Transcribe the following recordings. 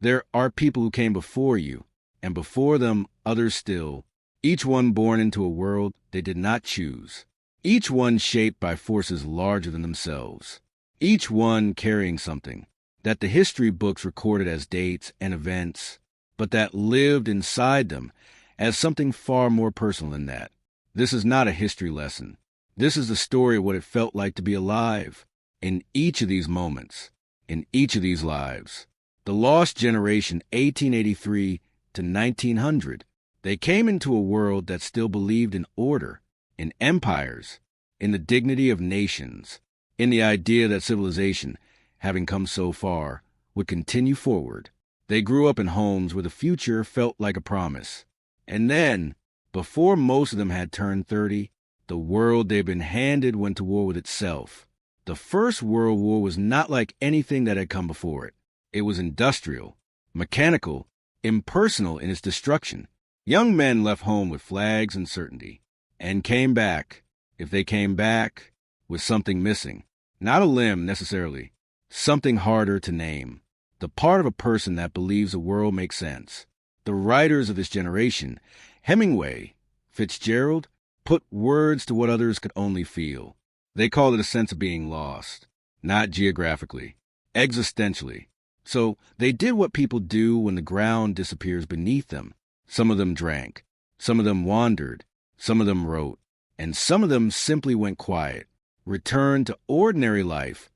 There are people who came before you, and before them others still, each one born into a world they did not choose, each one shaped by forces larger than themselves, each one carrying something that the history books recorded as dates and events, but that lived inside them as something far more personal than that. This is not a history lesson. This is the story of what it felt like to be alive in each of these moments, in each of these lives. The lost generation, 1883 to 1900, they came into a world that still believed in order, in empires, in the dignity of nations, in the idea that civilization, having come so far, would continue forward. They grew up in homes where the future felt like a promise. And then, before most of them had turned 30, the world they'd been handed went to war with itself. The First World War was not like anything that had come before it. It was industrial, mechanical, impersonal in its destruction. Young men left home with flags and certainty, and came back, if they came back, with something missing. Not a limb, necessarily. Something harder to name. The part of a person that believes the world makes sense. The writers of this generation, Hemingway, Fitzgerald, put words to what others could only feel. They called it a sense of being lost, not geographically, existentially. So they did what people do when the ground disappears beneath them. Some of them drank, some of them wandered, some of them wrote, and some of them simply went quiet, returned to ordinary life,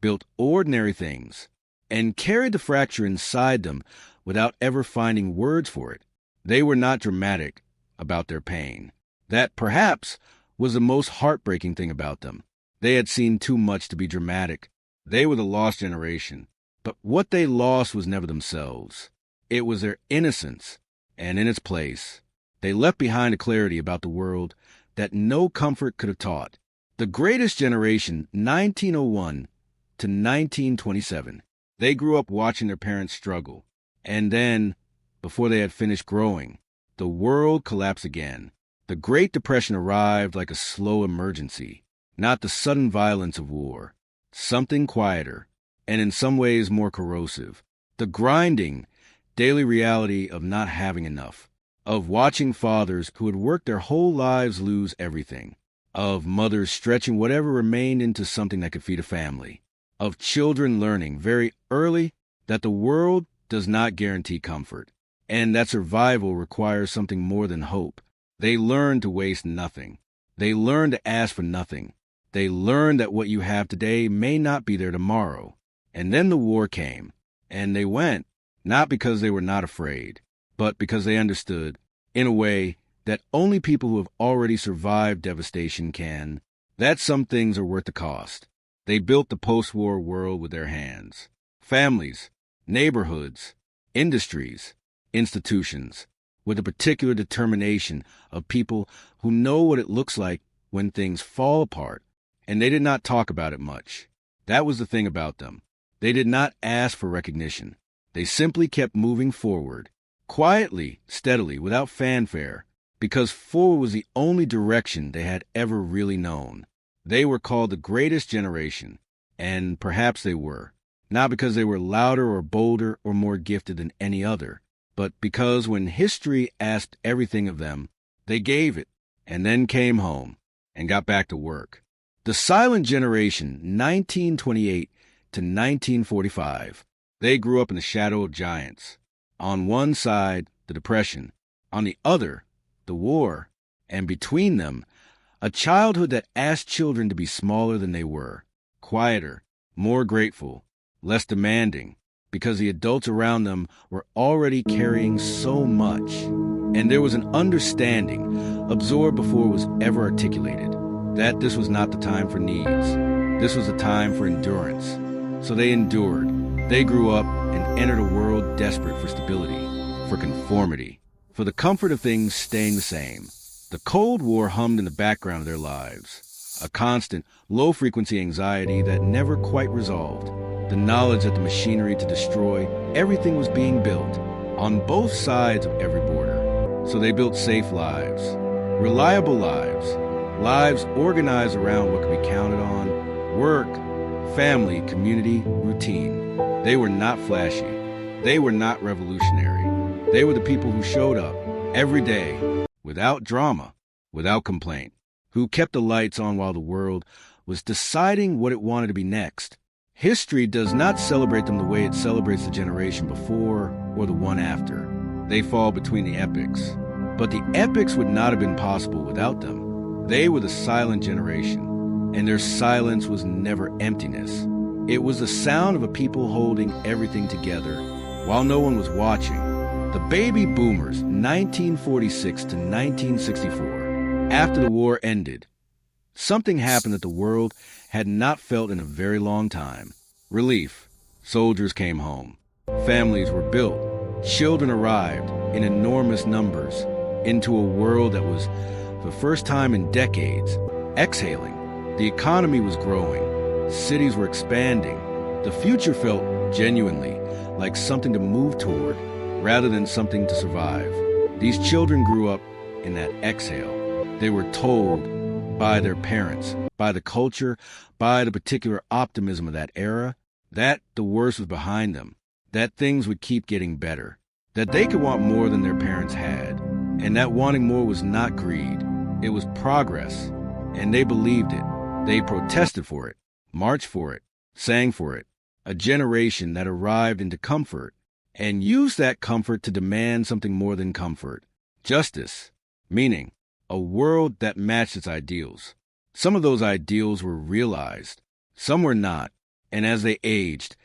built ordinary things, and carried the fracture inside them without ever finding words for it. They were not dramatic about their pain. That, perhaps, was the most heartbreaking thing about them. They had seen too much to be dramatic. They were the lost generation. But what they lost was never themselves. It was their innocence, and in its place, they left behind a clarity about the world that no comfort could have taught. The greatest generation, 1901 to 1927, they grew up watching their parents struggle. And then, before they had finished growing, the world collapsed again. The Great Depression arrived like a slow emergency, not the sudden violence of war. Something quieter, and in some ways more corrosive. The grinding, daily reality of not having enough, of watching fathers who had worked their whole lives lose everything, of mothers stretching whatever remained into something that could feed a family, of children learning very early that the world does not guarantee comfort, and that survival requires something more than hope. They learn to waste nothing. They learn to ask for nothing. They learn that what you have today may not be there tomorrow. And then the war came, and they went, not because they were not afraid, but because they understood, in a way that only people who have already survived devastation can, that some things are worth the cost. They built the post-war world with their hands. Families, neighborhoods, industries, institutions, with a particular determination of people who know what it looks like when things fall apart, and they did not talk about it much. That was the thing about them. They did not ask for recognition. They simply kept moving forward, quietly, steadily, without fanfare, because forward was the only direction they had ever really known. They were called the greatest generation, and perhaps they were, not because they were louder or bolder or more gifted than any other, but because when history asked everything of them, they gave it, and then came home and got back to work. The silent generation, 1928 to 1945. They grew up in the shadow of giants. On one side, the Depression. On the other, the war. And between them, a childhood that asked children to be smaller than they were, quieter, more grateful, less demanding, because the adults around them were already carrying so much. And there was an understanding, absorbed before it was ever articulated, that this was not the time for needs. This was the time for endurance. So they endured. They grew up and entered a world desperate for stability, for conformity, for the comfort of things staying the same. The Cold War hummed in the background of their lives, a constant, low-frequency anxiety that never quite resolved, the knowledge that the machinery to destroy everything was being built on both sides of every border. So they built safe lives, reliable lives, lives organized around what could be counted on, work, family, community, routine. They were not flashy. They were not revolutionary. They were the people who showed up every day without drama, without complaint, who kept the lights on while the world was deciding what it wanted to be next. History does not celebrate them the way it celebrates the generation before or the one after. They fall between the epochs. But the epochs would not have been possible without them. They were the silent generation, and their silence was never emptiness. It was the sound of a people holding everything together while no one was watching. The baby boomers, 1946 to 1964. After the war ended, something happened that the world had not felt in a very long time. Relief. Soldiers came home. Families were built. Children arrived in enormous numbers into a world that was, for the first time in decades, exhaling. The economy was growing. Cities were expanding. The future felt genuinely like something to move toward rather than something to survive. These children grew up in that exhale. They were told by their parents, by the culture, by the particular optimism of that era, that the worst was behind them, that things would keep getting better, that they could want more than their parents had, and that wanting more was not greed. It was progress, and they believed it. They protested for it, marched for it, sang for it. A generation that arrived into comfort and used that comfort to demand something more than comfort. Justice, meaning a world that matched its ideals. Some of those ideals were realized, some were not, and as they aged,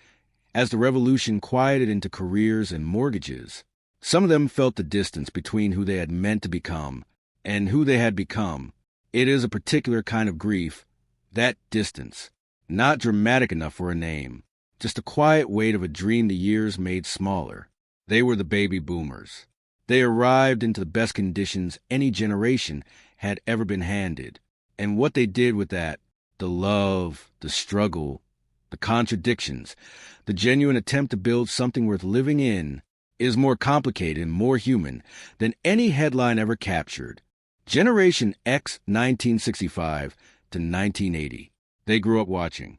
as the revolution quieted into careers and mortgages, some of them felt the distance between who they had meant to become and who they had become. It is a particular kind of grief, that distance, not dramatic enough for a name, just a quiet weight of a dream the years made smaller. They were the baby boomers. They arrived into the best conditions any generation had ever been handed. And what they did with that, the love, the struggle, the contradictions, the genuine attempt to build something worth living in, is more complicated and more human than any headline ever captured. Generation X, 1965 to 1980. They grew up watching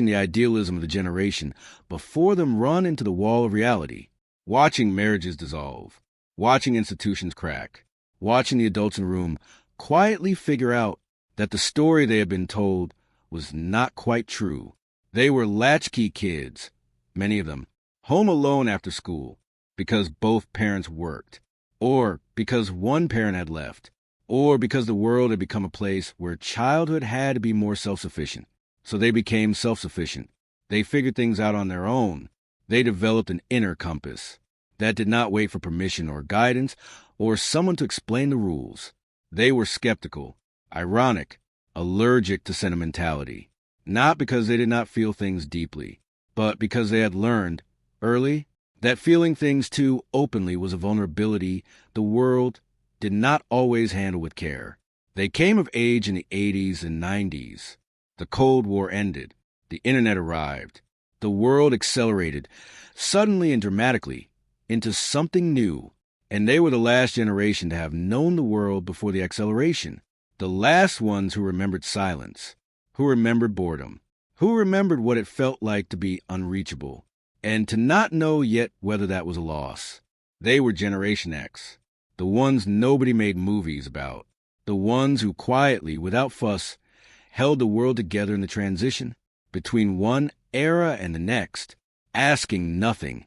the idealism of the generation before them run into the wall of reality, watching marriages dissolve, watching institutions crack, watching the adults in the room quietly figure out that the story they had been told was not quite true. They were latchkey kids, many of them, home alone after school because both parents worked, or because one parent had left, or because the world had become a place where childhood had to be more self-sufficient. So they became self-sufficient. They figured things out on their own. They developed an inner compass that did not wait for permission or guidance or someone to explain the rules. They were skeptical, ironic, allergic to sentimentality, not because they did not feel things deeply, but because they had learned early that feeling things too openly was a vulnerability the world did not always handle with care. They came of age in the 80s and 90s. The Cold War ended. The internet arrived. The world accelerated, suddenly and dramatically, into something new. And they were the last generation to have known the world before the acceleration. The last ones who remembered silence, who remembered boredom, who remembered what it felt like to be unreachable, and to not know yet whether that was a loss. They were Generation X, the ones nobody made movies about, the ones who quietly, without fuss, held the world together in the transition between one era and the next, asking nothing,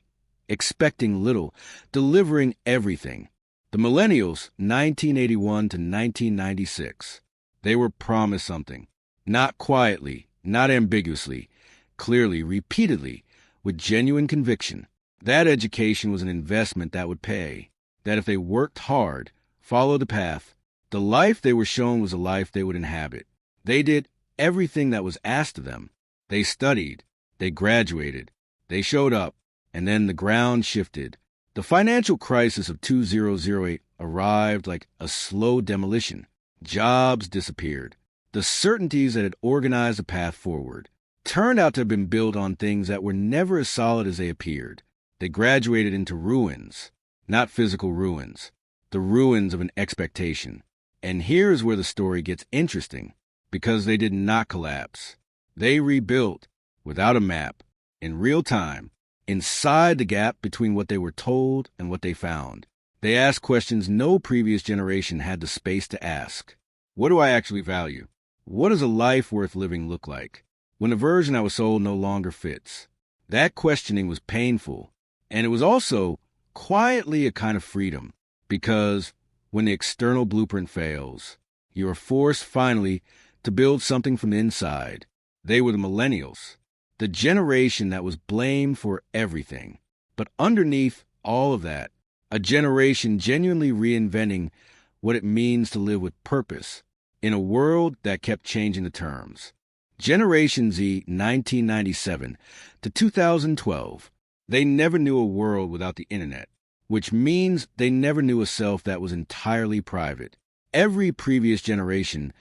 expecting little, delivering everything. The Millennials, 1981 to 1996. They were promised something, not quietly, not ambiguously, clearly, repeatedly, with genuine conviction. That education was an investment that would pay, that if they worked hard, followed the path, the life they were shown was a life they would inhabit. They did everything that was asked of them. They studied, they graduated, they showed up, and then the ground shifted. The financial crisis of 2008 arrived like a slow demolition. Jobs disappeared. The certainties that had organized a path forward turned out to have been built on things that were never as solid as they appeared. They graduated into ruins, not physical ruins, the ruins of an expectation. And here's where the story gets interesting, because they did not collapse. They rebuilt, without a map, in real time, inside the gap between what they were told and what they found. They asked questions no previous generation had the space to ask. What do I actually value? What does a life worth living look like when the version I was sold no longer fits? That questioning was painful, and it was also quietly a kind of freedom, because when the external blueprint fails, you are forced finally to build something from the inside. They were the millennials, the generation that was blamed for everything. But underneath all of that, a generation genuinely reinventing what it means to live with purpose in a world that kept changing the terms. Generation Z, 1997 to 2012, they never knew a world without the internet, which means they never knew a self that was entirely private. Every previous generation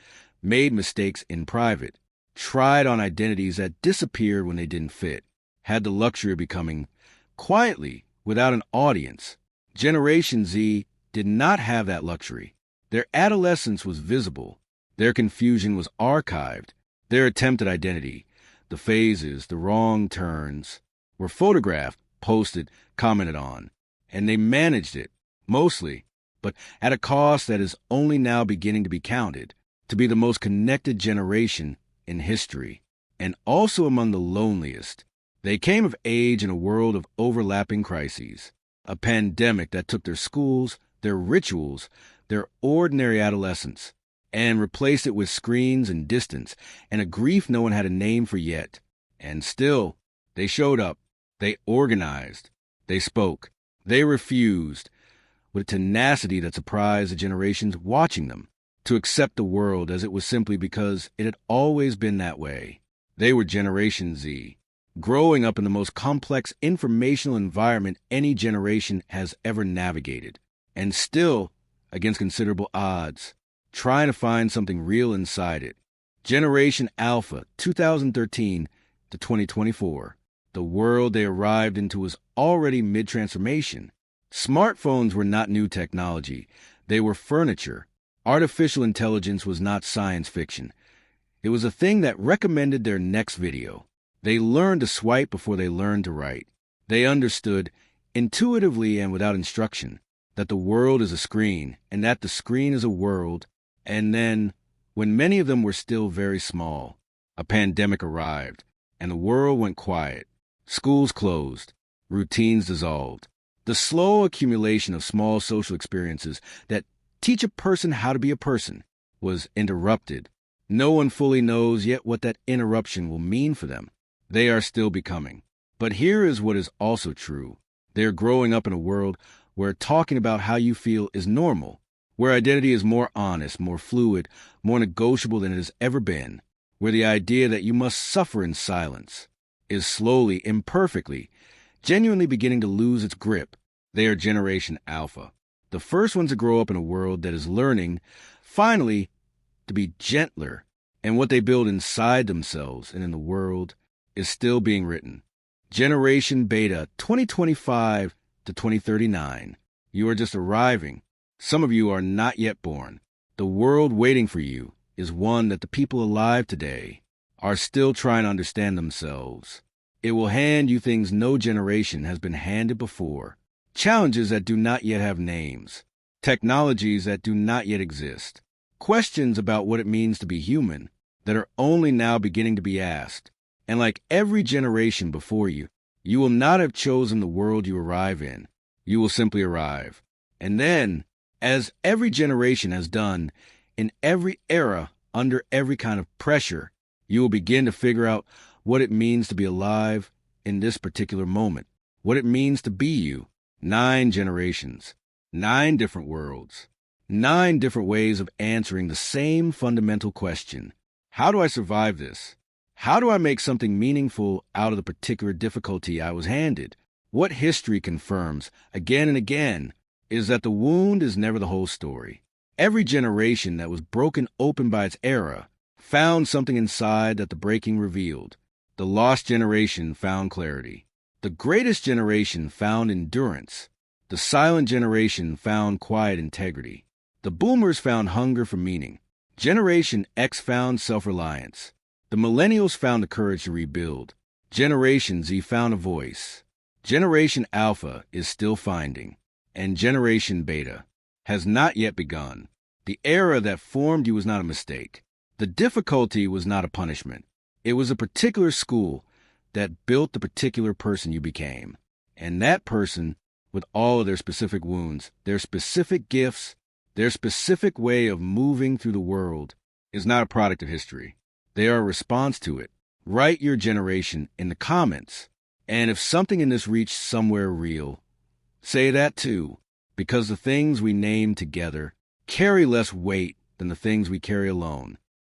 made mistakes in private, tried on identities that disappeared when they didn't fit, had the luxury of becoming quietly without an audience. Generation Z did not have that luxury. Their adolescence was visible. Their confusion was archived. Their attempt at identity, the phases, the wrong turns, were photographed, posted, commented on, and they managed it, mostly, but at a cost that is only now beginning to be counted, to be the most connected generation in history, and also among the loneliest. They came of age in a world of overlapping crises, a pandemic that took their schools, their rituals, their ordinary adolescence, and replaced it with screens and distance, and a grief no one had a name for yet. And still, they showed up, they organized, they spoke, they refused, with a tenacity that surprised the generations watching them, to accept the world as it was simply because it had always been that way. They were Generation Z, growing up in the most complex informational environment any generation has ever navigated, and still, against considerable odds, trying to find something real inside it. Generation Alpha, 2013 to 2024. The world they arrived into was already mid-transformation. Smartphones were not new technology. They were furniture. Artificial intelligence was not science fiction. It was a thing that recommended their next video. They learned to swipe before they learned to write. They understood, intuitively and without instruction, that the world is a screen, and that the screen is a world. And then, when many of them were still very small, a pandemic arrived, and the world went quiet. Schools closed, routines dissolved. The slow accumulation of small social experiences that teach a person how to be a person was interrupted. No one fully knows yet what that interruption will mean for them. They are still becoming. But here is what is also true. They are growing up in a world where talking about how you feel is normal, where identity is more honest, more fluid, more negotiable than it has ever been, where the idea that you must suffer in silence is slowly, imperfectly, genuinely beginning to lose its grip. They are Generation Alpha, the first ones to grow up in a world that is learning, finally, to be gentler, and what they build inside themselves and in the world is still being written. Generation Beta, 2025 to 2039. You are just arriving. Some of you are not yet born. The world waiting for you is one that the people alive today are still trying to understand themselves. It will hand you things no generation has been handed before. Challenges that do not yet have names. Technologies that do not yet exist. Questions about what it means to be human that are only now beginning to be asked. And like every generation before you, you will not have chosen the world you arrive in. You will simply arrive. And then, as every generation has done, in every era, under every kind of pressure, you will begin to figure out what it means to be alive in this particular moment, what it means to be you. 9 generations, 9 different worlds, 9 different ways of answering the same fundamental question. How do I survive this? How do I make something meaningful out of the particular difficulty I was handed? What history confirms again and again is that the wound is never the whole story. Every generation that was broken open by its era found something inside that the breaking revealed. The lost generation found clarity. The greatest generation found endurance. The silent generation found quiet integrity. The boomers found hunger for meaning. Generation X found self-reliance. The millennials found the courage to rebuild. Generation Z found a voice. Generation Alpha is still finding, and Generation Beta has not yet begun. The era that formed you was not a mistake. The difficulty was not a punishment. It was a particular school that built the particular person you became. And that person, with all of their specific wounds, their specific gifts, their specific way of moving through the world, is not a product of history. They are a response to it. Write your generation in the comments. And if something in this reached somewhere real, say that too, because the things we name together carry less weight than the things we carry alone.